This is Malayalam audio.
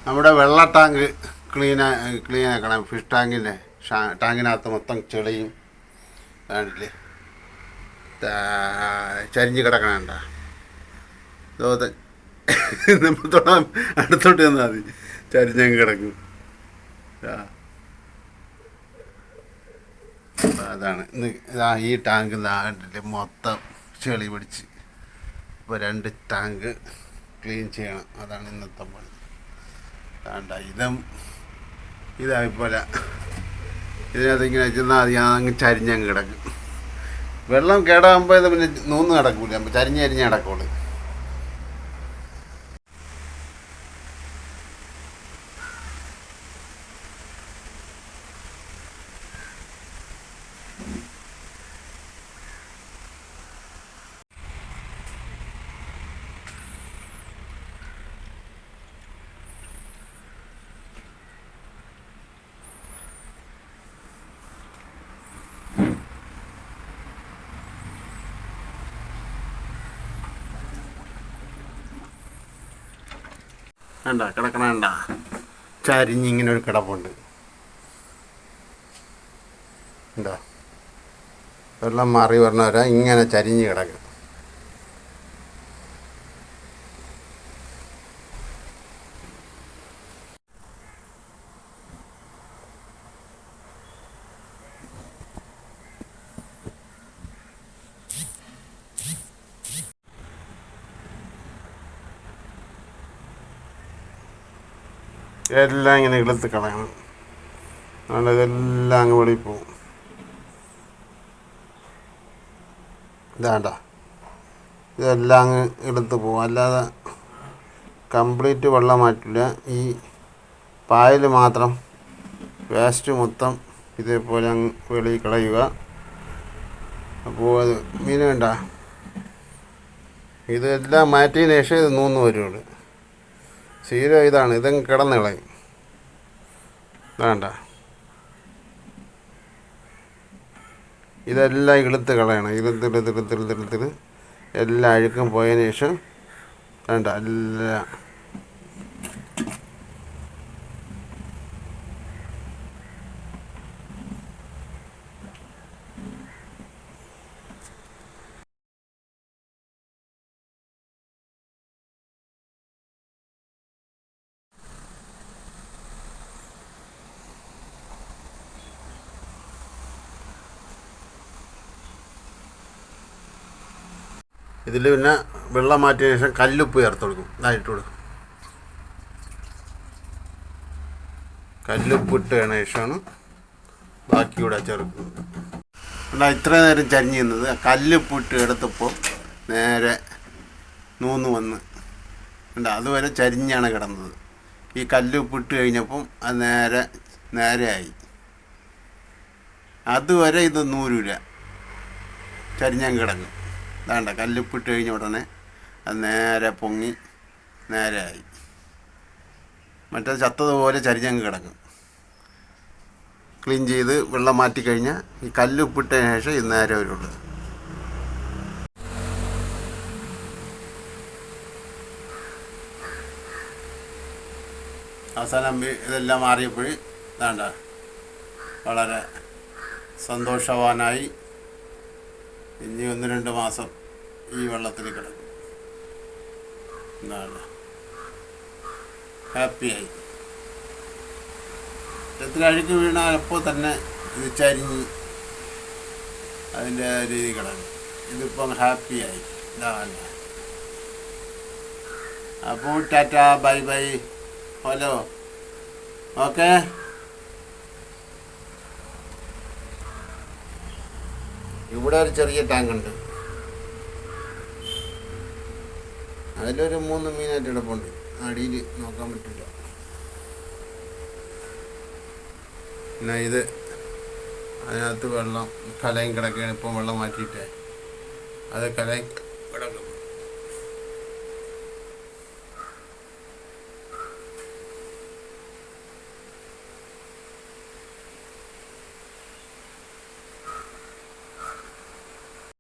നമ്മുടെ വെള്ള ടാങ്ക് ക്ലീൻ ആക്കണം. ഫിഷ് ടാങ്കിൻ്റെ ടാങ്കിനകത്ത് മൊത്തം ചെളിയും കണ്ടില്ലേ, ചരിഞ്ഞ് കിടക്കണണ്ട. നമ്മത്തോളം അടുത്തോട്ട് ചെന്നാൽ മതി, ചരിഞ്ഞങ്ങ് കിടക്കും. അതാണ് ഈ ടാങ്ക് കണ്ടില്ലേ, മൊത്തം ചെളി പിടിച്ച്. ഇപ്പോൾ 2 ടാങ്ക് ക്ലീൻ ചെയ്യണം. അതാണ് ഇന്നത്തെ പണി. വേണ്ട ഇതായിപ്പോലെ ഇതിനകത്ത് ഇങ്ങനെ ചെന്നാൽ മതി, അങ്ങ് ചരിഞ്ഞങ്ങ് കിടക്കും. വെള്ളം കേടാകുമ്പോൾ ഇത് പിന്നെ നൂന്ന് കിടക്കൂല, അപ്പോൾ ചരിഞ്ഞ് കിടക്കുള്ളൂ. വേണ്ട കിടക്കണ വേണ്ട, ചരിഞ്ഞിങ്ങനെ ഒരു കിടപ്പുണ്ട്. എന്താ വെള്ളം മാറി വരണവരെ ഇങ്ങനെ ചരിഞ്ഞ് കിടക്കും. എല്ലാം ഇങ്ങനെ ഇളുത്ത് കളയണം, അതുകൊണ്ട് ഇതെല്ലാം അങ്ങ് വെളിയിൽ പോവും. ഇതാണ്ട ഇതെല്ലാം അങ്ങ് ഇളുത്ത് പോവും, അല്ലാതെ കംപ്ലീറ്റ് വെള്ളം മാറ്റില്ല. ഈ പായൽ മാത്രം വേസ്റ്റ് മൊത്തം ഇതേപോലെ അങ്ങ് വെളിയിൽ കളയുക. അപ്പോൾ അത് മീൻ വേണ്ട, ഇതെല്ലാം മാറ്റിയതിന് ശേഷം ഇത് നൂന്ന് വരുള്ളൂ. ശീലം ഇതാണ്, ഇതങ്ങ് കിടന്ന് കളയും. വേണ്ട ഇതെല്ലാം ഇളുത്ത് കളയണം. ഇളുത്ത് എല്ലാ അഴുക്കും പോയതിന് ശേഷം വേണ്ട എല്ലാം ഇതിൽ പിന്നെ വെള്ളം മാറ്റിയ ശേഷം കല്ലുപ്പ് ചേർത്ത് കൊടുക്കും. ഇതായിട്ട് കൊടുക്കും. കല്ലുപ്പ് ഇട്ടതിന് ശേഷമാണ് ബാക്കി കൂടെ ചേർക്കുന്നത്. എന്നാൽ ഇത്ര നേരം ചരിഞ്ഞ് നിന്നത് കല്ലുപ്പ് ഇട്ട് എടുത്തപ്പോൾ നേരെ നൂന്ന് വന്ന് ഉണ്ട്. അതുവരെ ചരിഞ്ഞാണ് കിടന്നത്. ഈ കല്ലുപ്പ് ഇട്ട് കഴിഞ്ഞപ്പം അത് നേരെയായി. അതുവരെ ഇത് നൂരില്ല, ചരിഞ്ഞങ്ങ് കിടക്കും. വേണ്ട കല്ലുപ്പിട്ട് കഴിഞ്ഞ ഉടനെ അത് നേരെ പൊങ്ങി നേരെയായി. മറ്റേത് ചത്തതുപോലെ ചരിഞ്ഞങ്ങ് കിടക്കും. ക്ലീൻ ചെയ്ത് വെള്ളം മാറ്റിക്കഴിഞ്ഞാൽ ഈ കല്ലുപ്പിട്ടതിന് ശേഷം ഇത് നേരെ വരുള്ളൂ. അവസാനം ഇതെല്ലാം മാറിയപ്പോൾ വേണ്ട വളരെ സന്തോഷവാനായി. ഇനി 1-2 മാസം ഈ വെള്ളത്തിൽ കിടക്കും. എന്താണ് ഹാപ്പിയായി. എത്ര അഴുക്ക് വീണാൽ അപ്പോൾ തന്നെ ഇത് ചരിഞ്ഞ് അതിൻ്റെ രീതി കിടക്കും. ഇതിപ്പം ഹാപ്പിയായി. ഇതാണ്. അപ്പോൾ Tata, bye bye, hello, okay. ഇവിടെ ഒരു ചെറിയ ടാങ്കുണ്ട്, അതിലൊരു 3 മീനായിട്ട് കിടപ്പുണ്ട്. അടിയിൽ നോക്കാൻ പറ്റില്ല. പിന്നെ ഇത് അതിനകത്ത് വെള്ളം കലയും കിടക്കുകയാണ്. ഇപ്പം വെള്ളം മാറ്റിയിട്ടേ അത് കലയും കിടക്കും.